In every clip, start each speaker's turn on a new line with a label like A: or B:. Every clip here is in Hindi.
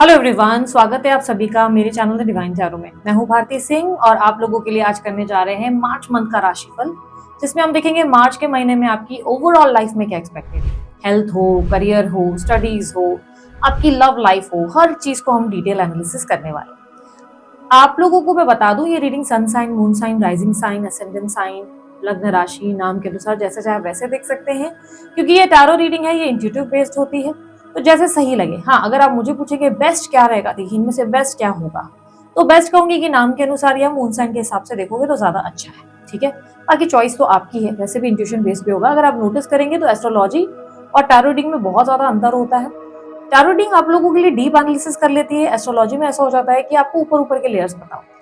A: हेलो एवरीवन, स्वागत है आप सभी का मेरे चैनल द डिवाइन टैरो में। मैं हूं भारती सिंह और आप लोगों के लिए आज करने जा रहे हैं मार्च मंथ का राशिफल, जिसमें हम देखेंगे मार्च के महीने में आपकी ओवरऑल लाइफ में क्या एक्सपेक्टेड है। हेल्थ हो, करियर हो, स्टडीज हो, आपकी लव लाइफ हो, हर चीज को हम डिटेल एनालिसिस करने वाले हैं। आप लोगों को मैं बता दूं, ये reading sun sign, moon sign, rising sign, ascendant sign, लग्न राशि, नाम के अनुसार जैसे चाहे वैसे देख सकते हैं, क्योंकि ये टैरो रीडिंग है, ये इंट्यूटिव बेस्ड होती है, तो जैसे सही लगे। हाँ, अगर आप मुझे पूछेंगे बेस्ट क्या रहेगा, देखिए इनमें से बेस्ट क्या होगा, तो बेस्ट कहूंगी कि नाम के अनुसार या मून साइन के हिसाब से देखोगे तो ज्यादा अच्छा है। ठीक है, बाकी चॉइस तो आपकी है, वैसे भी इंट्यूशन बेस्ड भी होगा। अगर आप नोटिस करेंगे तो एस्ट्रोलॉजी और टैरो रीडिंग में बहुत ज्यादा अंतर होता है। टैरो रीडिंग आप लोगों के लिए डीप एनालिसिस कर लेती है, एस्ट्रोलॉजी में ऐसा हो जाता है कि आपको ऊपर ऊपर के लेयर्स पता होते हैं।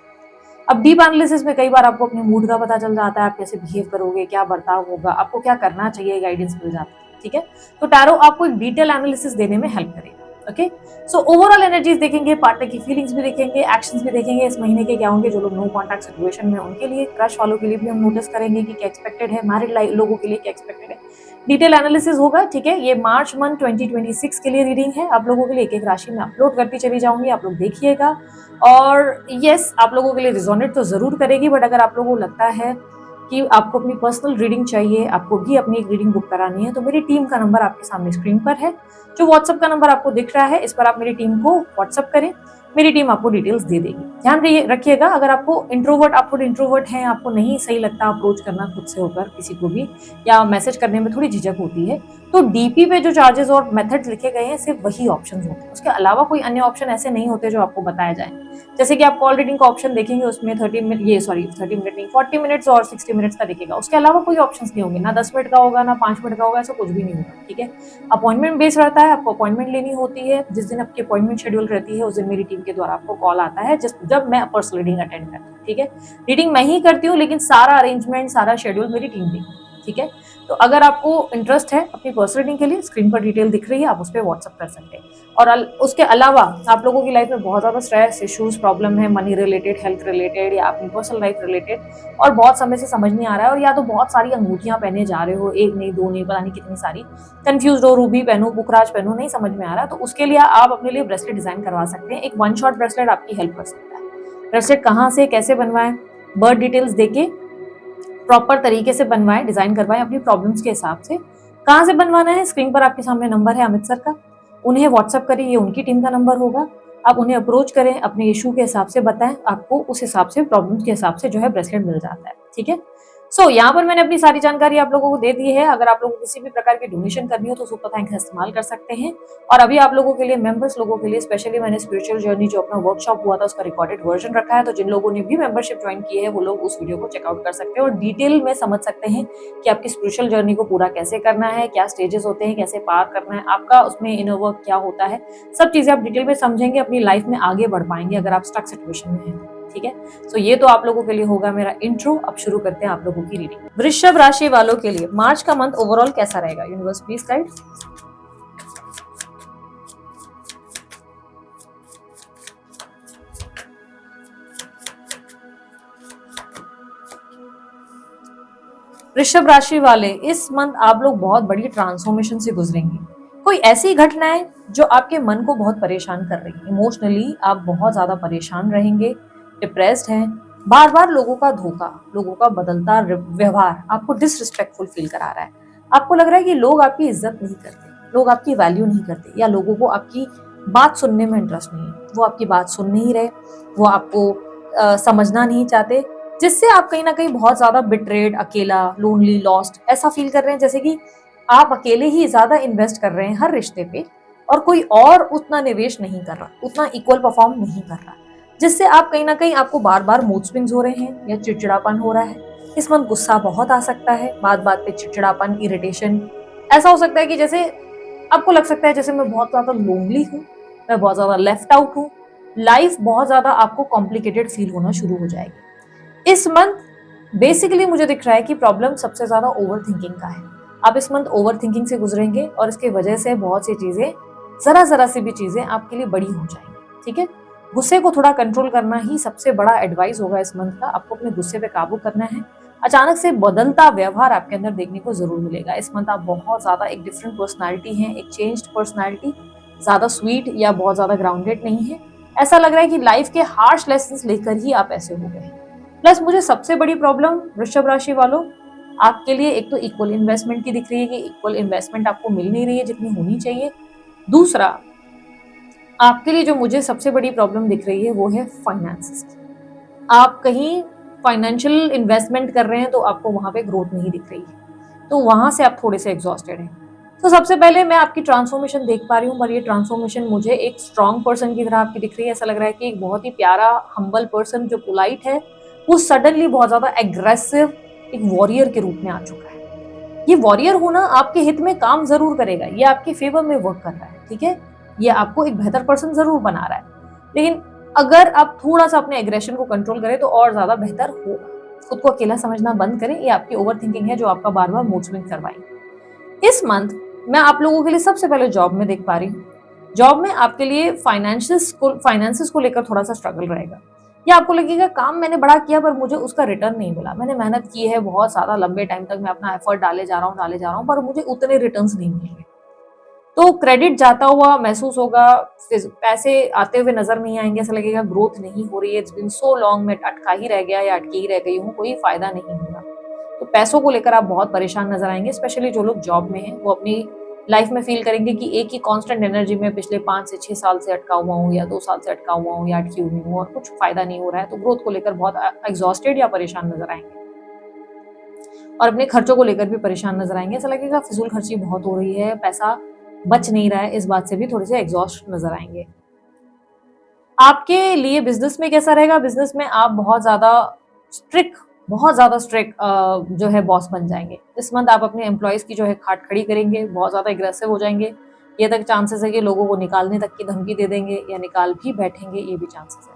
A: अब डीप एनालिसिस में कई बार आपको अपने मूड का पता चल जाता है, आप कैसे बिहेव करोगे, क्या बर्ताव होगा, आपको क्या करना चाहिए, गाइडेंस मिल जाता है। ठीक है, तो टैरो आपको एक डिटेल एनालिसिस देने में हेल्प करेगा। ओके, सो ओवरऑल एनर्जीज देखेंगे, पार्टनर की फीलिंग्स भी देखेंगे, एक्शंस भी देखेंगे इस महीने के क्या होंगे। जो लोग नो कॉन्टैक्ट सिचुएशन में उनके लिए, क्रश वालों के लिए भी हम नोटिस करेंगे कि क्या एक्सपेक्टेड है, मैरिड लोगों के लिए क्या एक्सपेक्टेड है, डिटेल एनालिसिस होगा। ठीक है, ये मार्च मंथ 2026 के लिए रीडिंग है। आप लोगों के लिए एक एक राशि में अपलोड करती चली जाऊंगी, आप लोग देखिएगा। और यस, आप लोगों के लिए रिजोनेट तो जरूर करेगी, बट अगर आप लोगों को लगता है कि आपको अपनी पर्सनल रीडिंग चाहिए, आपको भी अपनी एक रीडिंग बुक करानी है, तो मेरी टीम का नंबर आपके सामने स्क्रीन पर है। जो व्हाट्सएप का नंबर आपको दिख रहा है, इस पर आप मेरी टीम को व्हाट्सएप करें, मेरी टीम आपको डिटेल्स दे देगी। ध्यान रखिएगा, अगर आप थोड़े इंट्रोवर्ट हैं, आपको नहीं सही लगता अप्रोच करना खुद से होकर किसी को भी, या मैसेज करने में थोड़ी झिझक होती है, तो डीपी पे जो चार्जेस और मेथड लिखे गए हैं सिर्फ वही ऑप्शन होते हैं। उसके अलावा कोई अन्य ऑप्शन ऐसे नहीं होते जो आपको बताया जाए। जैसे कि आप कॉल रीडिंग का ऑप्शन देखेंगे, उसमें 30 मिनट नहीं, 40 मिनट्स और 60 मिनट्स का दिखेगा। उसके अलावा कोई ऑप्शंस नहीं होंगे, ना 10 मिनट का होगा, ना 5 मिनट का होगा, ऐसा कुछ भी नहीं होगा। ठीक है, अपॉइंटमेंट बेस्ड रहता है, आपको अपॉइंटमेंट लेनी होती है। जिस दिन आपकी अपॉइंटमेंट शेड्यूल रहती है, उस दिन मेरी टीम के द्वारा आपको कॉल आता है, जब मैं पर्सनल रीडिंग अटेंड करती हूँ। ठीक है, रीडिंग मैं ही करती हूँ, लेकिन सारा अरेंजमेंट, सारा शेड्यूल मेरी टीम देखती है। ठीक है, तो अगर आपको इंटरेस्ट है अपनी पर्सनल रीडिंग के लिए, स्क्रीन पर डिटेल दिख रही है, आप उस पर व्हाट्सअप कर सकते हैं। और उसके अलावा आप लोगों की लाइफ में बहुत ज्यादा स्ट्रेस, इश्यूज, प्रॉब्लम है, मनी रिलेटेड, हेल्थ रिलेटेड, या अपनी पर्सनल लाइफ रिलेटेड, और बहुत समय से समझ नहीं आ रहा है, और या तो बहुत सारी अंगूठियां पहने जा रहे हो, एक नहीं, दो नहीं, पता नहीं कितनी सारी, कंफ्यूज हो, रूबी पहनूं, पुखराज पहनूं, नहीं समझ में आ रहा है, तो उसके लिए आप अपने लिए ब्रेसलेट डिजाइन करवा सकते हैं। एक वन शॉट ब्रेसलेट आपकी हेल्प कर सकता है। ब्रेसलेट कहाँ से कैसे बनवाएं, बर्थ डिटेल्स देके प्रॉपर तरीके से बनवाएं, डिजाइन करवाएं अपनी प्रॉब्लम्स के हिसाब से। कहाँ से बनवाना है, स्क्रीन पर आपके सामने नंबर है अमित सर का, उन्हें व्हाट्सअप करें, ये उनकी टीम का नंबर होगा। आप उन्हें अप्रोच करें, अपने इशू के हिसाब से बताएं, आपको उस हिसाब से, प्रॉब्लम्स के हिसाब से जो है ब्रेसलेट मिल जाता है। ठीक है, सो यहाँ पर मैंने अपनी सारी जानकारी आप लोगों को दे दी है। अगर आप लोगों को किसी भी प्रकार की डोनेशन करनी हो तो सुपर थैंक्स का इस्तेमाल कर सकते हैं। और अभी आप लोगों के लिए, मेंबर्स लोगों के लिए स्पेशली मैंने स्पिरिचुअल जर्नी जो अपना वर्कशॉप हुआ था उसका रिकॉर्डेड वर्जन रखा है, तो जिन लोगों ने भी मेंबरशिप ज्वाइन की है वो लोग उस वीडियो को चेकआउट कर सकते हैं और डिटेल में समझ सकते हैं कि आपकी स्पिरिचुअल जर्नी को पूरा कैसे करना है, क्या स्टेजेस होते हैं, कैसे पार करना है, आपका उसमें इनर वर्क क्या होता है। सब चीजें आप डिटेल में समझेंगे, अपनी लाइफ में आगे बढ़ पाएंगे अगर आप स्टक सिचुएशन में हैं। ठीक है, सो ये तो आप लोगों के लिए होगा मेरा इंट्रो। अब शुरू करते हैं आप लोगों की रीडिंग। वृषभ राशि वालों के लिए मार्च का मंथ ओवरऑल कैसा रहेगा, यूनिवर्स प्लीज गाइड। वृषभ राशि वाले, इस मंथ आप लोग बहुत बड़ी ट्रांसफॉर्मेशन से गुजरेंगे। कोई ऐसी घटनाएं जो आपके मन को बहुत परेशान कर रही है, इमोशनली आप बहुत ज्यादा परेशान रहेंगे, डिप्रेस्ड हैं, बार बार लोगों का धोखा, लोगों का बदलता व्यवहार आपको डिसरिस्पेक्टफुल फील करा रहा है। आपको लग रहा है कि लोग आपकी इज्जत नहीं करते, लोग आपकी वैल्यू नहीं करते, या लोगों को आपकी बात सुनने में इंटरेस्ट नहीं है, वो आपकी बात सुन नहीं रहे, वो आपको समझना नहीं चाहते, जिससे आप कहीं ना कहीं बहुत ज्यादा बिट्रेड, अकेला, लोनली, लॉस्ट ऐसा फील कर रहे हैं, जैसे कि आप अकेले ही ज्यादा इन्वेस्ट कर रहे हैं हर रिश्ते पे, और कोई और उतना निवेश नहीं कर रहा, उतना इक्वल परफॉर्म नहीं कर रहा, जिससे आप कहीं ना कहीं, आपको बार बार मूड स्विंग्स हो रहे हैं या चिड़चिड़ापन हो रहा है। इस मंथ गुस्सा बहुत आ सकता है, बात बात पे चिड़चिड़ापन, इरिटेशन, ऐसा हो सकता है कि जैसे आपको लग सकता है जैसे मैं बहुत ज्यादा लोनली हूँ, मैं बहुत ज्यादा लेफ्ट आउट हूँ, लाइफ बहुत ज्यादा आपको कॉम्प्लिकेटेड फील होना शुरू हो जाएगी। इस मंथ बेसिकली मुझे दिख रहा है कि प्रॉब्लम सबसे ज्यादा ओवर थिंकिंग का है। आप इस मंथ ओवर थिंकिंग से गुजरेंगे और इसके वजह से बहुत सी चीजें, जरा जरा सी भी चीजें आपके लिए बड़ी हो जाएंगी। ठीक है, गुस्से को थोड़ा कंट्रोल करना ही सबसे बड़ा एडवाइस होगा इस मंथ का। आपको अपने गुस्से पे काबू करना है। अचानक से बदलता व्यवहार आपके अंदर देखने को जरूर मिलेगा। इस मंथ आप बहुत ज्यादा एक डिफरेंट पर्सनालिटी हैं, एक चेंज्ड पर्सनालिटी, ज़्यादा स्वीट या बहुत ज़्यादा ग्राउंडेड नहीं है। ऐसा लग रहा है कि लाइफ के हार्श लेसन्स लेकर ही आप ऐसे हो गए। प्लस मुझे सबसे बड़ी प्रॉब्लम वृषभ राशि वालों, आपके लिए एक तो इक्वल इन्वेस्टमेंट की दिख रही है कि इक्वल इन्वेस्टमेंट आपको मिल नहीं रही है जितनी होनी चाहिए। दूसरा, आपके लिए जो मुझे सबसे बड़ी प्रॉब्लम दिख रही है वो है फाइनेंसेस की। आप कहीं फाइनेंशियल इन्वेस्टमेंट कर रहे हैं तो आपको वहां पे ग्रोथ नहीं दिख रही है, तो वहां से आप थोड़े से एग्जॉस्टेड हैं। तो सबसे पहले मैं आपकी ट्रांसफॉर्मेशन देख पा रही हूँ, पर ये ट्रांसफॉर्मेशन मुझे एक स्ट्रांग पर्सन की तरह आपकी दिख रही है। ऐसा लग रहा है कि एक बहुत ही प्यारा हम्बल पर्सन जो पोलाइट है वो सडनली बहुत ज्यादा एग्रेसिव एक वॉरियर के रूप में आ चुका है। ये वॉरियर होना आपके हित में काम जरूर करेगा, ये आपके फेवर में वर्क कर रहा है, ठीक है, ये आपको एक बेहतर पर्सन जरूर बना रहा है, लेकिन अगर आप थोड़ा सा अपने एग्रेशन को कंट्रोल करें तो और ज्यादा बेहतर होगा। खुद को अकेला समझना बंद करें, ये आपकी ओवर थिंकिंग है जो आपका बार बार मूड स्विंग करवाएंगे। इस मंथ मैं आप लोगों के लिए सबसे पहले जॉब में देख पा रही हूँ, जॉब में आपके लिए फाइनेंसेस को लेकर थोड़ा सा स्ट्रगल रहेगा। या आपको लगेगा काम मैंने बड़ा किया पर मुझे उसका रिटर्न नहीं मिला, मैंने मेहनत की है बहुत ज्यादा लंबे टाइम तक, मैं अपना एफर्ट डाले जा रहा हूँ पर मुझे उतने रिटर्न्स नहीं मिल रहे, तो क्रेडिट जाता हुआ महसूस होगा, पैसे आते हुए नजर नहीं आएंगे, ऐसा लगेगा ग्रोथ नहीं हो रही है, इट्स बीन सो लॉन्ग, मैं अटका ही रह गया या अटकी ही रह गई हूँ, कोई फायदा नहीं होगा। तो पैसों को लेकर आप बहुत परेशान नजर आएंगे, स्पेशली जो लोग जॉब में हैं वो अपनी लाइफ में फील करेंगे कि एक ही कांस्टेंट एनर्जी में पिछले 5 से 6 साल से अटका हुआ हूँ या 2 साल से अटका हुआ हूँ या अटकी हुई हूँ और कुछ फायदा नहीं हो रहा है, तो ग्रोथ को लेकर बहुत एग्जॉस्टेड या परेशान नजर आएंगे और अपने खर्चों को लेकर भी परेशान नजर आएंगे। ऐसा लगेगा फिजूल खर्ची बहुत हो रही है, पैसा बच नहीं रहा है, इस बात से भी थोड़े से एग्जॉस्ट नजर आएंगे। आपके लिए बिजनेस में कैसा रहेगा? बिजनेस में आप बहुत ज्यादा स्ट्रिक्ट जो है बॉस बन जाएंगे। इस मंथ आप अपने एम्प्लॉयज की जो है खाट खड़ी करेंगे, बहुत ज्यादा एग्रेसिव हो जाएंगे, ये तक चांसेस है कि लोगों को निकालने तक की धमकी दे देंगे या निकाल भी बैठेंगे, ये भी चांसेस है।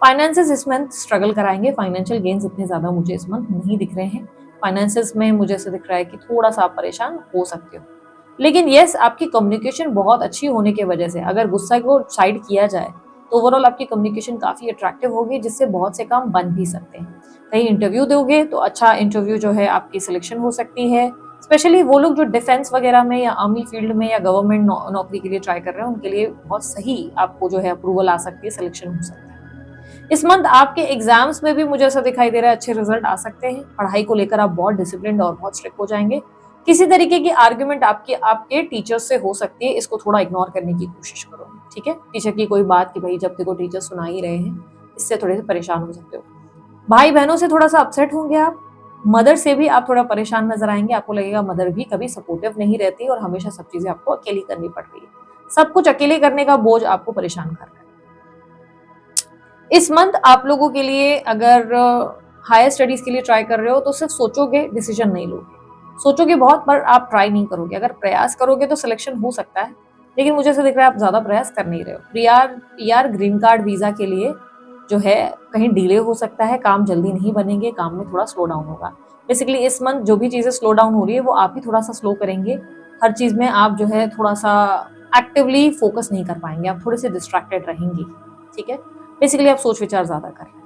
A: फाइनेंसेस इस मंथ स्ट्रगल कराएंगे, फाइनेंशियल गेन्स इतने ज्यादा मुझे इस मंथ नहीं दिख रहे हैं। फाइनेंसेस में मुझे ऐसा दिख रहा है कि थोड़ा सा आप परेशान हो सकते हो, लेकिन यस आपकी कम्युनिकेशन बहुत अच्छी होने की वजह से अगर गुस्सा को साइड किया जाए तो ओवरऑल आपकी कम्युनिकेशन काफी अट्रैक्टिव होगी, जिससे बहुत से काम बन भी सकते हैं। कहीं इंटरव्यू दोगे तो अच्छा इंटरव्यू जो है आपकी सिलेक्शन हो सकती है, स्पेशली वो लोग जो डिफेंस वगैरह में या आर्मी फील्ड में या गवर्नमेंट नौकरी के लिए ट्राई कर रहे हैं उनके लिए बहुत सही आपको जो है अप्रूवल आ सकती है, सिलेक्शन हो सकता है। इस मंथ आपके एग्जाम्स में भी मुझे ऐसा दिखाई दे रहा है अच्छे रिजल्ट आ सकते हैं, पढ़ाई को लेकर आप बहुत डिसिप्लिन और बहुत स्ट्रिक्ट हो जाएंगे। किसी तरीके की आर्ग्यूमेंट आपके टीचर से हो सकती है, इसको थोड़ा इग्नोर करने की कोशिश करो, ठीक है। टीचर की कोई बात कि भाई जब देखो टीचर सुना ही रहे हैं, इससे थोड़े से परेशान हो सकते हो। भाई बहनों से थोड़ा सा अपसेट होंगे आप, मदर से भी आप थोड़ा परेशान नजर आएंगे, आपको लगेगा मदर भी कभी सपोर्टिव नहीं रहती और हमेशा सब चीजें आपको अकेली करनी पड़ रही है, सब कुछ अकेले करने का बोझ आपको परेशान कर रहा है। इस मंथ आप लोगों के लिए अगर हायर स्टडीज के लिए ट्राई कर रहे हो तो सिर्फ सोचोगे, डिसीजन नहीं लोगे, सोचोगे बहुत पर आप ट्राई नहीं करोगे। अगर प्रयास करोगे तो सिलेक्शन हो सकता है, लेकिन मुझे ऐसा दिख रहा है आप ज्यादा प्रयास कर नहीं रहे हो। पीआर ग्रीन कार्ड वीजा के लिए जो है कहीं डिले हो सकता है, काम जल्दी नहीं बनेंगे, काम में थोड़ा स्लो डाउन होगा। बेसिकली इस मंथ जो भी चीजें स्लो डाउन हो रही है वो आप ही थोड़ा सा स्लो करेंगे, हर चीज में आप जो है थोड़ा सा एक्टिवली फोकस नहीं कर पाएंगे, आप थोड़े से डिस्ट्रैक्टेड रहेंगे, ठीक है। बेसिकली आप सोच विचार ज्यादा कर रहे हैं।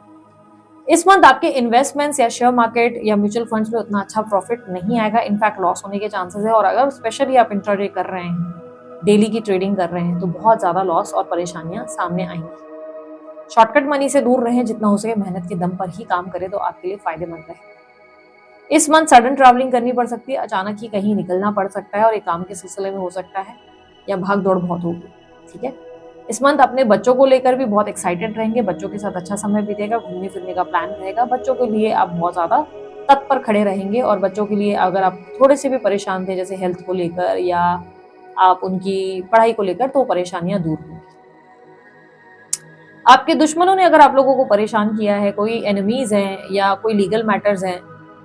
A: इस मंथ आपके इन्वेस्टमेंट्स या शेयर मार्केट या म्यूचुअल फंड्स में उतना अच्छा प्रॉफिट नहीं आएगा, इनफैक्ट लॉस होने के चांसेस है। और अगर स्पेशली आप इंट्राडे कर रहे हैं, डेली की ट्रेडिंग कर रहे हैं, तो बहुत ज्यादा लॉस और परेशानियां सामने आएंगी। शॉर्टकट मनी से दूर रहें, जितना हो सके मेहनत के दम पर ही काम करें तो आपके लिए फायदेमंद है। इस मंथ सडन ट्रैवलिंग करनी पड़ सकती है, अचानक ही कहीं निकलना पड़ सकता है और एक काम के सिलसिले में हो सकता है, या भाग दौड़ बहुत होगी, ठीक है। इस मंथ अपने बच्चों को लेकर भी बहुत एक्साइटेड रहेंगे, बच्चों के साथ अच्छा समय बीतेगा, घूमने फिरने का प्लान रहेगा, बच्चों के लिए आप बहुत ज्यादा तत्पर खड़े रहेंगे। और बच्चों के लिए अगर आप थोड़े से भी परेशान थे, जैसे हेल्थ को लेकर या आप उनकी पढ़ाई को लेकर, तो परेशानियां दूर होंगी। आपके दुश्मनों ने अगर आप लोगों को परेशान किया है, कोई एनिमीज हैं या कोई लीगल मैटर्स हैं,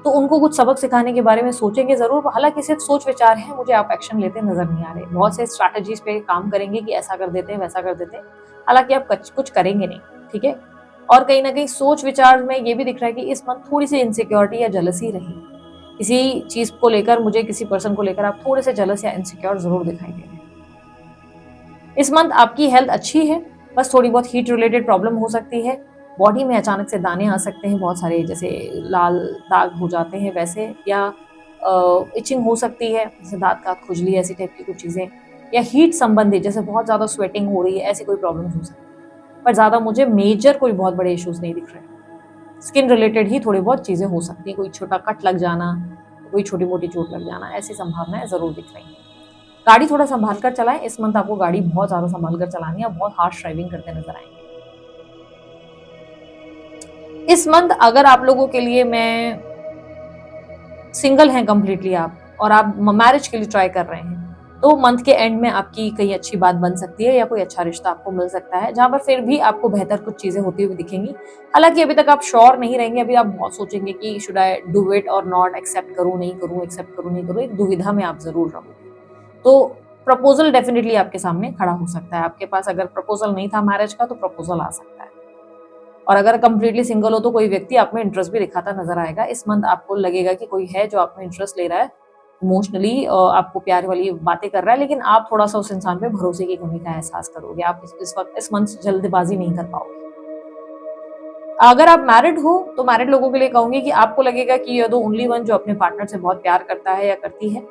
A: तो उनको कुछ सबक सिखाने के बारे में सोचेंगे जरूर, हालांकि सिर्फ सोच विचार है, मुझे आप एक्शन लेते नजर नहीं आ रहे। बहुत से स्ट्रैटेजीज पे काम करेंगे कि ऐसा कर देते हैं, वैसा कर देते हैं, हालांकि आप कुछ करेंगे नहीं, ठीक है। और कहीं ना कहीं सोच विचार में ये भी दिख रहा है कि इस मंथ थोड़ी सी इनसिक्योरिटी या जलसी रही, किसी चीज को लेकर, मुझे किसी पर्सन को लेकर आप थोड़े से जलस या इनसिक्योर जरूर दिखाई दे रहे हैं। इस मंथ आपकी हेल्थ अच्छी है, बस थोड़ी बहुत हीट रिलेटेड प्रॉब्लम हो सकती है, बॉडी में अचानक से दाने आ सकते हैं बहुत सारे, जैसे लाल दाग हो जाते हैं वैसे, या इचिंग हो सकती है, जैसे दांत का खुजली, ऐसी टाइप की कुछ चीज़ें या हीट संबंधी जैसे बहुत ज़्यादा स्वेटिंग हो रही है, ऐसी कोई प्रॉब्लम हो सकती है। पर ज़्यादा मुझे मेजर कोई बहुत बड़े इश्यूज नहीं दिख रहे। स्किन रिलेटेड ही थोड़ी बहुत चीज़ें हो सकती हैं, कोई छोटा कट लग जाना, कोई छोटी मोटी चोट लग जाना, ऐसी संभावनाएं ज़रूर दिख रही हैं। गाड़ी थोड़ा संभाल कर चलाएं। इस मंथ आपको गाड़ी बहुत ज़्यादा संभाल कर चलानी है, बहुत हार्श ड्राइविंग करते नजर आएंगे। इस मंथ अगर आप लोगों के लिए मैं सिंगल हैं कंप्लीटली आप, और आप मैरिज के लिए ट्राई कर रहे हैं, तो मंथ के एंड में आपकी कहीं अच्छी बात बन सकती है या कोई अच्छा रिश्ता आपको मिल सकता है, जहां पर फिर भी आपको बेहतर कुछ चीजें होती हुई दिखेंगी। हालांकि अभी तक आप श्योर नहीं रहेंगे, अभी आप बहुत सोचेंगे कि शुड आई डू इट और नॉट, एक्सेप्ट करूं नहीं करूं, एक्सेप्ट करूं नहीं करूं, एक दुविधा में आप जरूर रहोगे। तो प्रपोजल डेफिनेटली आपके सामने खड़ा हो सकता है। आपके पास अगर प्रपोजल नहीं था मैरिज का, तो प्रपोजल आ सकता है। और अगर कंप्लीटली सिंगल हो तो कोई व्यक्ति आप में इंटरेस्ट भी दिखाता नजर आएगा। इस मंथ आपको लगेगा कि कोई है जो आप में इंटरेस्ट ले रहा है, इमोशनली आपको प्यार वाली बातें कर रहा है, लेकिन आप थोड़ा सा उस इंसान पे भरोसे की कमी का एहसास करोगे। आप इस वक्त इस मंथ जल्दबाजी नहीं कर पाओगे। अगर आप मैरिड हो तो मैरिड लोगों के लिए कहूंगी कि आपको लगेगा कि ये दो ओनली वन जो अपने पार्टनर से बहुत प्यार करता है या करती है,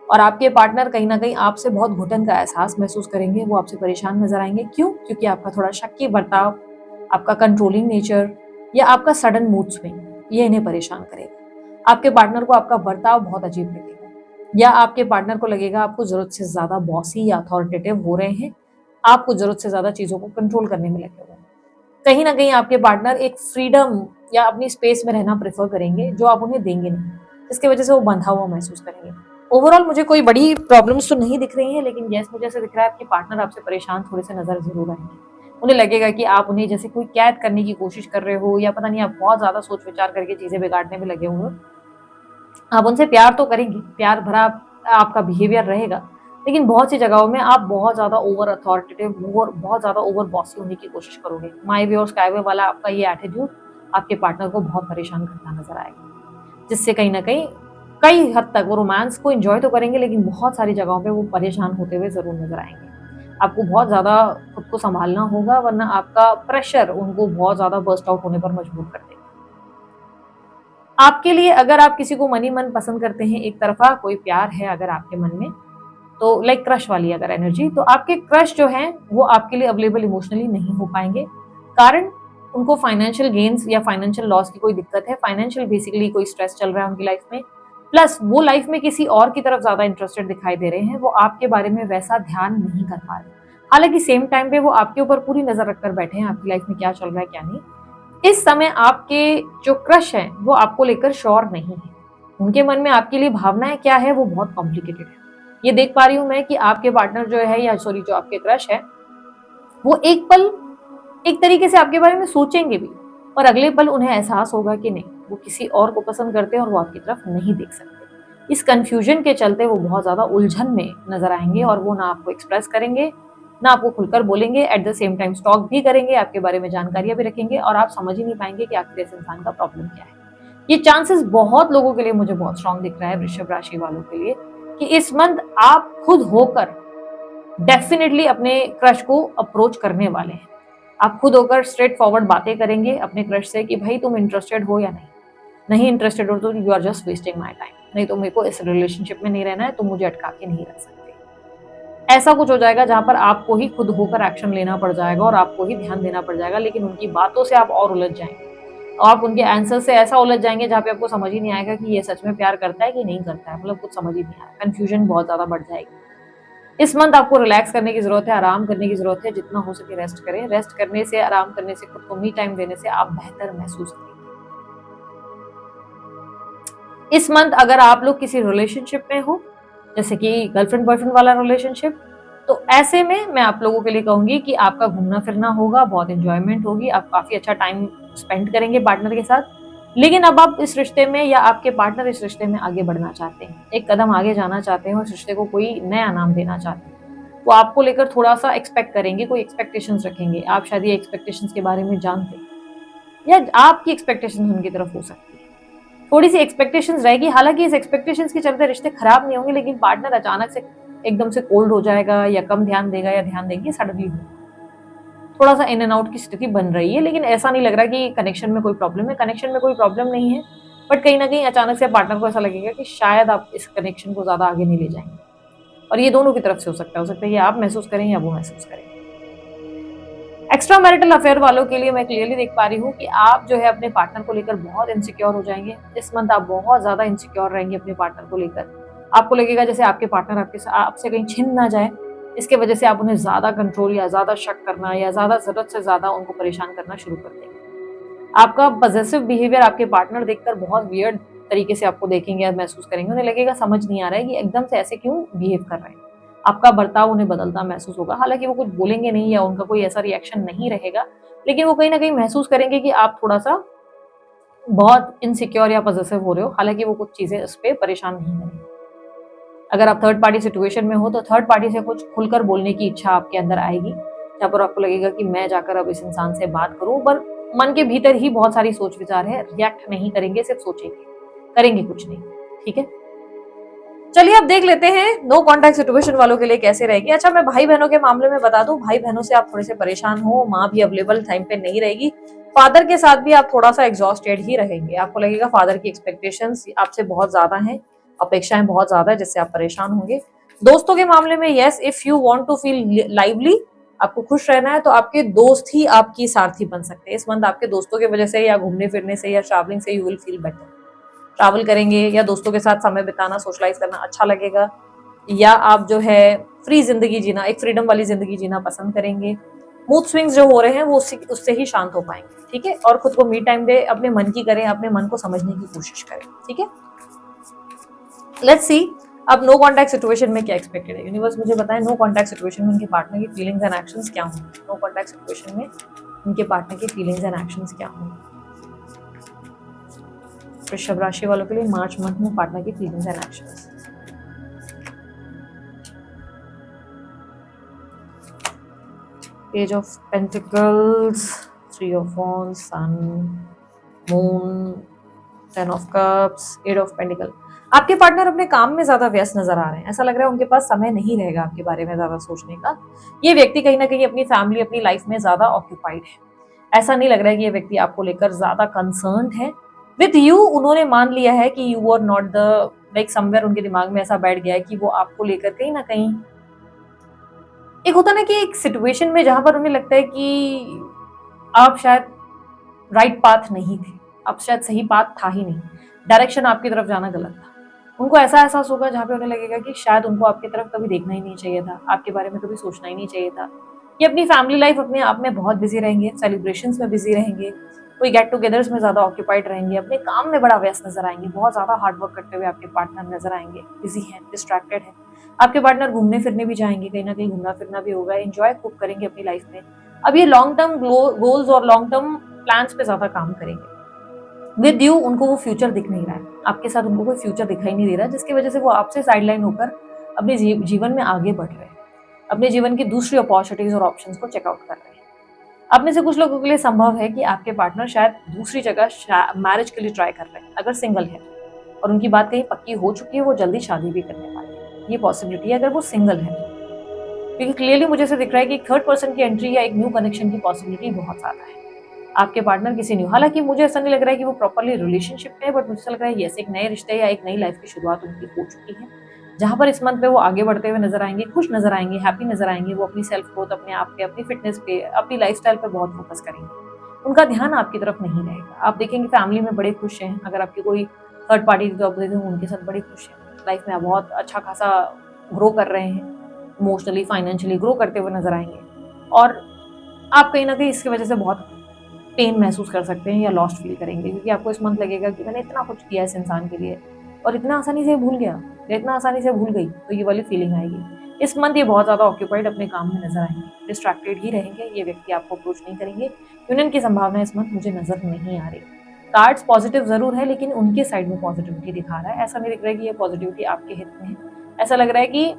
A: और आपके पार्टनर कहीं ना कहीं आपसे बहुत घुटन का एहसास महसूस करेंगे। वो आपसे परेशान नजर आएंगे। क्यों? क्योंकि आपका थोड़ा शक्की बर्ताव, आपका कंट्रोलिंग नेचर या आपका सडन मूड स्विंग, ये इन्हें परेशान करेगा। आपके पार्टनर को आपका बर्ताव बहुत अजीब लगेगा, या आपके पार्टनर को लगेगा आपको जरूरत से ज्यादा बॉसी या अथॉरिटेटिव हो रहे हैं, आपको जरूरत से ज्यादा चीजों को कंट्रोल करने में लगे हुए हैं। कहीं ना कहीं आपके पार्टनर एक फ्रीडम या अपनी स्पेस में रहना प्रेफर करेंगे जो आप उन्हें देंगे नहीं, जिसकी वजह से वो बंधा हुआ महसूस करेंगे। ओवरऑल मुझे कोई बड़ी प्रॉब्लम्स तो नहीं दिख रही हैं, लेकिन यस मुझे ऐसा दिख रहा है आपके पार्टनर आपसे परेशान थोड़े से नजर जरूर आएंगे। उन्हें लगेगा कि आप उन्हें जैसे कोई कैद करने की कोशिश कर रहे हो, या पता नहीं आप बहुत ज्यादा सोच विचार करके चीजें बिगाड़ने में लगे हुए हो। आप उनसे प्यार तो करेंगे, प्यार भरा आपका बिहेवियर रहेगा, लेकिन बहुत सी जगहों में आप बहुत ज्यादा ओवर अथॉरिटेटिव, बहुत ज्यादा ओवर बॉसी होने की कोशिश करोगे। माई वे और स्काई वे वाला आपका ये एटीट्यूड आपके पार्टनर को बहुत परेशान करता नजर आएगा, जिससे कहीं ना कहीं कई हद तक वो रोमांस को एंजॉय तो करेंगे, लेकिन बहुत सारी जगहों पे वो परेशान होते हुए जरूर नजर आएंगे। आपको बहुत ज्यादा खुद को संभालना होगा, वरना आपका प्रेशर उनको बहुत ज्यादा बर्स्ट आउट होने पर मजबूर कर देगा। आपके लिए अगर आप किसी को मनी मन पसंद करते हैं, एक तरफा कोई प्यार है अगर आपके मन में, तो लाइक क्रश वाली अगर एनर्जी, तो आपके क्रश जो हैं वो आपके लिए अवेलेबल इमोशनली नहीं हो पाएंगे। कारण उनको फाइनेंशियल गेन्स या फाइनेंशियल लॉस की कोई दिक्कत है, फाइनेंशियल बेसिकली कोई स्ट्रेस चल रहा है उनकी लाइफ में, प्लस वो लाइफ में किसी और की तरफ ज्यादा इंटरेस्टेड दिखाई दे रहे हैं। वो आपके बारे में वैसा ध्यान नहीं कर पा रहे, हालांकि सेम टाइम पे वो आपके ऊपर पूरी नजर रखकर बैठे हैं आपकी लाइफ में क्या चल रहा है क्या नहीं। इस समय आपके जो क्रश है वो आपको लेकर श्योर नहीं है। उनके मन में आपके लिए भावनाएं क्या है वो बहुत कॉम्प्लिकेटेड है। ये देख पा रही हूं मैं कि आपके पार्टनर जो है, या सॉरी जो आपके क्रश है, वो एक पल एक तरीके से आपके बारे में सोचेंगे भी, और अगले पल उन्हें एहसास होगा कि नहीं, वो किसी और को पसंद करते हैं और वो आपकी तरफ नहीं देख सकते। इस कंफ्यूजन के चलते वो बहुत ज्यादा उलझन में नजर आएंगे, और वो ना आपको एक्सप्रेस करेंगे ना आपको खुलकर बोलेंगे। At the same time stock भी करेंगे, आपके बारे में जानकारियां भी रखेंगे, और आप समझ ही नहीं पाएंगे कि आखिर इस इंसान का प्रॉब्लम क्या है। ये चांसेस बहुत लोगों के लिए मुझे बहुत स्ट्रांग दिख रहा है, वृषभ राशि वालों के लिए, कि इस मंथ आप खुद होकर डेफिनेटली अपने क्रश को अप्रोच करने वाले हैं। आप खुद होकर स्ट्रेट फॉरवर्ड बातें करेंगे अपने क्रश से कि भाई तुम इंटरेस्टेड हो या नहीं इंटरेस्टेड हो तो you are just wasting my time, नहीं तो मेरे को इस रिलेशनशिप में नहीं रहना है, तुम मुझे अटका के नहीं रह सकते। ऐसा कुछ हो जाएगा जहां पर आपको ही खुद होकर एक्शन लेना पड़ जाएगा और आपको ही ध्यान देना पड़ जाएगा, लेकिन उनकी बातों से आप और उलझ जाएंगे, और आप उनके आंसर से ऐसा उलझ जाएंगे जहाँ पे आपको समझ ही नहीं आएगा कि ये सच में प्यार करता है कि नहीं करता है, मतलब कुछ समझ ही नहीं आएगा, कंफ्यूजन बहुत ज्यादा बढ़ जाएगी। इस मंथ आपको रिलैक्स करने की जरूरत है, आराम करने की जरूरत है, जितना हो सके रेस्ट करें। रेस्ट करने से, आराम करने से, खुद को मी टाइम देने से आप बेहतर महसूस करेंगे। इस मंथ अगर आप लोग किसी रिलेशनशिप में हो, जैसे कि गर्लफ्रेंड बॉयफ्रेंड वाला रिलेशनशिप, तो ऐसे में मैं आप लोगों के लिए कहूंगी कि आपका घूमना फिरना होगा, बहुत एंजॉयमेंट होगी, आप काफी अच्छा टाइम स्पेंड करेंगे पार्टनर के साथ। लेकिन अब आप इस रिश्ते में, या आपके पार्टनर इस रिश्ते में आगे बढ़ना चाहते हैं, एक कदम आगे जाना चाहते हैं, और इस रिश्ते को कोई नया नाम देना चाहते हैं, वो आपको लेकर थोड़ा सा एक्सपेक्ट करेंगे, कोई एक्सपेक्टेशंस रखेंगे। आप शायद ये एक्सपेक्टेशंस के बारे में जानते हैं, या आपकी एक्सपेक्टेशंस उनकी तरफ हो सकती है, थोड़ी सी एक्सपेक्टेशंस रहेगी। हालांकि इस एक्सपेक्टेशंस के चलते रिश्ते खराब नहीं होंगे, लेकिन पार्टनर अचानक से एकदम से कोल्ड हो जाएगा, या कम ध्यान देगा, या ध्यान देंगे सडनली हो, थोड़ा सा इन एंड आउट की स्थिति बन रही है। लेकिन ऐसा नहीं लग रहा कि कनेक्शन में कोई प्रॉब्लम है, कनेक्शन में कोई प्रॉब्लम नहीं है, बट कहीं ना कहीं अचानक से पार्टनर को ऐसा लगेगा कि शायद आप इस कनेक्शन को ज्यादा आगे नहीं ले जाएंगे। और ये दोनों की तरफ से हो सकता है ये आप महसूस करें या वो महसूस करें। एक्स्ट्रा मैरिटल अफेयर वालों के लिए मैं क्लियरली देख पा रही हूँ कि आप जो है अपने पार्टनर को लेकर बहुत इनसिक्योर हो जाएंगे। इस मंथ आप बहुत ज्यादा इनसिक्योर रहेंगे अपने पार्टनर को लेकर। आपको लगेगा जैसे आपके पार्टनर आपसे कहीं छिन ना जाए, इसके वजह से आप उन्हें ज्यादा कंट्रोल या ज्यादा शक करना या ज्यादा जरूरत से ज्यादा उनको परेशान करना शुरू कर देंगे। आपका पॉजेसिव बिहेवियर आपके पार्टनर देखकर बहुत वियर्ड तरीके से आपको देखेंगे या महसूस करेंगे। उन्हें लगेगा समझ नहीं आ रहा है कि एकदम से ऐसे क्यों बिहेव कर रहे हैं। आपका बर्ताव उन्हें बदलता महसूस होगा। हालांकि वो कुछ बोलेंगे नहीं या उनका कोई ऐसा रिएक्शन नहीं रहेगा, लेकिन वो कहीं ना कहीं महसूस करेंगे कि आप थोड़ा सा बहुत इनसिक्योर या पॉजेसिव हो रहे हो। हालांकि वो कुछ चीजें उस पर परेशान नहीं करेंगे। अगर आप थर्ड पार्टी सिचुएशन में हो तो थर्ड पार्टी से कुछ खुलकर बोलने की इच्छा आपके अंदर आएगी, जहाँ पर आपको लगेगा कि मैं जाकर अब इस इंसान से बात करूं। पर मन के भीतर ही बहुत सारी सोच विचार है, रिएक्ट नहीं करेंगे, सिर्फ सोचेंगे, करेंगे कुछ नहीं। ठीक है, चलिए अब देख लेते हैं नो कॉन्टैक्ट सिचुएशन वालों के लिए कैसे रहेगी। अच्छा, मैं भाई बहनों के मामले में बता दूं, भाई बहनों से आप थोड़े से परेशान हो, माँ भी अवेलेबल टाइम पे नहीं रहेगी। फादर के साथ भी आप थोड़ा सा एग्जॉस्टेड ही रहेंगे। आपको लगेगा फादर की एक्सपेक्टेशंस आपसे बहुत ज्यादा हैं, अपेक्षाएं बहुत ज्यादा है, जिससे आप परेशान होंगे। दोस्तों के मामले में yes, if you want to feel lively, आपको खुश रहना है तो आपके दोस्त ही आपकी सारथी बन सकते हैं। इस मंथ आपके दोस्तों की वजह से या घूमने फिरने से या ट्रैवलिंग से you will feel better. Travel करेंगे या दोस्तों के साथ समय बिताना, सोशलाइज करना अच्छा लगेगा, या आप जो है फ्री जिंदगी जीना, एक फ्रीडम वाली जिंदगी जीना पसंद करेंगे। मूड स्विंग्स जो हो रहे हैं वो उससे ही शांत हो पाएंगे। ठीक है, और खुद को मी टाइम दे, अपने मन की करें, अपने मन को समझने की कोशिश करें। ठीक है, लेट्स सी अब नो कॉन्टैक्ट सिचुएशन में क्या एक्सपेक्टेड है। यूनिवर्स मुझे बताएं नो कॉन्टैक्ट सिचुएशन में उनके पार्टनर की फीलिंग्स एंड एक्शंस क्या होंगे। नो कॉन्टैक्ट सिचुएशन में उनके पार्टनर की फीलिंग्स एंड एक्शंस क्या होंगे वृषभ राशि वालों के लिए मार्च मंथ में पार्टनर की feelings and actions. Page of pentacles, three of wands, sun, moon, ten of cups, eight of pentacle. आपके पार्टनर अपने काम में ज्यादा व्यस्त नजर आ रहे हैं। ऐसा लग रहा है उनके पास समय नहीं रहेगा आपके बारे में ज्यादा सोचने का। ये व्यक्ति कहीं ना कहीं अपनी फैमिली, अपनी लाइफ में ज्यादा ऑक्यूपाइड है। ऐसा नहीं लग रहा है कि ये व्यक्ति आपको लेकर ज्यादा कंसर्न्ड है विद यू। उन्होंने मान लिया है कि you are not the like, somewhere उनके दिमाग में ऐसा बैठ गया है कि वो आपको लेकर कहीं ना कहीं, एक होता ना कि एक सिचुएशन में जहां पर उन्हें लगता है कि आप शायद राइट पाथ नहीं थे, आप शायद सही पाथ था ही नहीं, डायरेक्शन आपकी तरफ जाना गलत था। उनको ऐसा एहसास होगा जहाँ पे उन्हें लगेगा कि शायद उनको आपकी तरफ कभी देखना ही नहीं चाहिए था, आपके बारे में कभी सोचना ही नहीं चाहिए था। ये अपनी फैमिली लाइफ अपने आप में बहुत बिजी रहेंगे, सेलिब्रेशंस में बिजी रहेंगे, कोई गेट टुगेदर्स में ज्यादा ऑक्यूपाइड रहेंगे, अपने काम में बड़ा व्यस्त नजर आएंगे, बहुत ज्यादा हार्ड वर्क करते हुए आपके पार्टनर नजर आएंगे, बिजी हैं, डिस्ट्रैक्टेड है। आपके पार्टनर घूमने फिरने भी जाएंगे, कहीं ना कहीं घूमना फिरना भी होगा, एंजॉय खूब करेंगे अपनी लाइफ में। अब ये लॉन्ग टर्म गोल्स और लॉन्ग टर्म प्लान्स पे ज्यादा काम करेंगे। विद यू उनको वो फ्यूचर दिख नहीं रहा है, आपके साथ उनको कोई फ्यूचर दिखाई नहीं दे रहा, जिसकी वजह से वो आपसे साइडलाइन होकर अपने जीवन में आगे बढ़ रहे हैं, अपने जीवन की दूसरी अपॉर्चुनिटीज और ऑप्शंस को चेकआउट कर रहे हैं। आप में से कुछ लोगों के लिए संभव है कि आपके पार्टनर शायद दूसरी जगह मैरिज के लिए ट्राई कर रहे हैं, अगर सिंगल है और उनकी बात कहीं पक्की हो चुकी है, वो जल्दी शादी भी करने वाले हैं, ये पॉसिबिलिटी है अगर वो सिंगल है। क्योंकि क्लियरली मुझे ऐसे दिख रहा है कि थर्ड पर्सन की एंट्री या एक न्यू कनेक्शन की पॉसिबिलिटी बहुत ज्यादा है। आपके पार्टनर किसी न्यू, हालांकि मुझे ऐसा नहीं लग रहा है कि वो प्रॉपरली रिलेशनशिप में है, बट मुझे ऐसा लग रहा है यस, एक नए रिश्ते या एक नई लाइफ की शुरुआत उनकी हो चुकी है, जहां पर इस मंथ पे वो आगे बढ़ते हुए नजर आएंगे, खुश नजर आएंगे, हैप्पी नजर आएंगे। वो अपनी सेल्फ ग्रोथ, अपने आप पे, अपनी फिटनेस पे, अपनी लाइफस्टाइल पे बहुत फोकस करेंगे। उनका ध्यान आपकी तरफ नहीं रहेगा। आप देखेंगे फैमिली में बड़े खुश हैं। अगर आपकी कोई थर्ड पार्टी जॉब देते हैं, उनके साथ बड़े खुश हैं, लाइफ में बहुत अच्छा खासा ग्रो कर रहे हैं, इमोशनली फाइनेंशियली ग्रो करते हुए नजर आएंगे। और आप कहीं ना कहीं इसकी वजह से बहुत पेन महसूस कर सकते हैं या लॉस्ट फील करेंगे, क्योंकि आपको इस मंथ लगेगा कि मैंने इतना कुछ किया इस इंसान के लिए और इतना आसानी से भूल गया या इतना आसानी से भूल गई, तो ये वाली फीलिंग आएगी। इस मंथ ये बहुत ज्यादा ऑक्यूपाइड अपने काम में नजर आएंगे, डिस्ट्रैक्टेड ही रहेंगे। ये व्यक्ति आपको अप्रोच नहीं करेंगे। यूनियन की संभावना इस मंथ मुझे नजर नहीं आ रही। कार्ड्स पॉजिटिव जरूर है, लेकिन उनके साइड में पॉजिटिविटी दिखा रहा है। ऐसा नहीं दिख रहा है कि ये पॉजिटिविटी आपके हित में है। ऐसा लग रहा है कि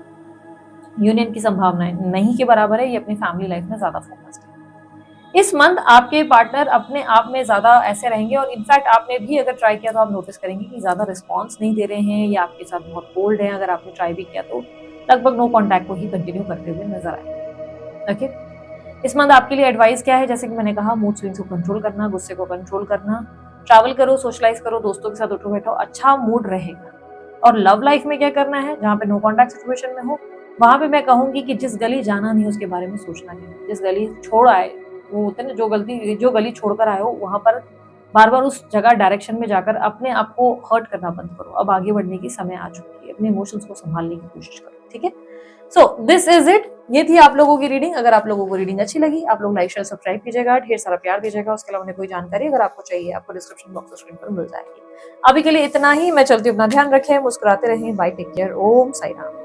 A: यूनियन की संभावनाएं नहीं के बराबर है। ये अपनी फैमिली लाइफ में ज्यादा फोकस्ड है। इस मंथ आपके पार्टनर अपने आप में ज्यादा ऐसे रहेंगे, और इनफैक्ट आपने भी अगर ट्राई किया तो आप नोटिस करेंगे कि ज्यादा रिस्पॉन्स नहीं दे रहे हैं या आपके साथ बहुत कोल्ड है। अगर आपने ट्राई भी किया तो लगभग नो कॉन्टैक्ट को ही कंटिन्यू करते हुए नजर आएंगे। ओके, इस मंथ आपके लिए एडवाइस क्या है? जैसे कि मैंने कहा, मूड स्विंग्स को कंट्रोल करना, गुस्से को कंट्रोल करना, ट्रैवल करो, सोशलाइज करो, दोस्तों के साथ उठो बैठो, अच्छा मूड रहेगा। और लव लाइफ में क्या करना है? जहाँ पे नो कॉन्टैक्ट सिचुएशन में हो, वहां पे मैं कहूंगी कि जिस गली जाना नहीं उसके बारे में सोचना नहीं, जिस गली छोड़ आए, वो होते हैं ना, जो गली छोड़कर आए हो वहां पर बार बार उस जगह डायरेक्शन में जाकर अपने आप को हर्ट करना बंद करो। अब आगे बढ़ने की समय आ चुकी है, अपने इमोशंस को संभालने की कोशिश करो, ठीक है। सो दिस इज इट, ये थी आप लोगों की रीडिंग। अगर आप लोगों को रीडिंग अच्छी लगी, आप लोग लाइक शेयर सब्सक्राइब कीजिएगा, ढेर सारा प्यार दीजिएगा। उसके अलावा कोई जानकारी अगर आपको चाहिए, आपको डिस्क्रिप्शन बॉक्स स्क्रीन पर मिल जाएगी। अभी के लिए इतना ही, मैं चलती हूँ, अपना ध्यान रखें, मुस्कुराते रहें, बाय, टेक केयर, ओम साई राम।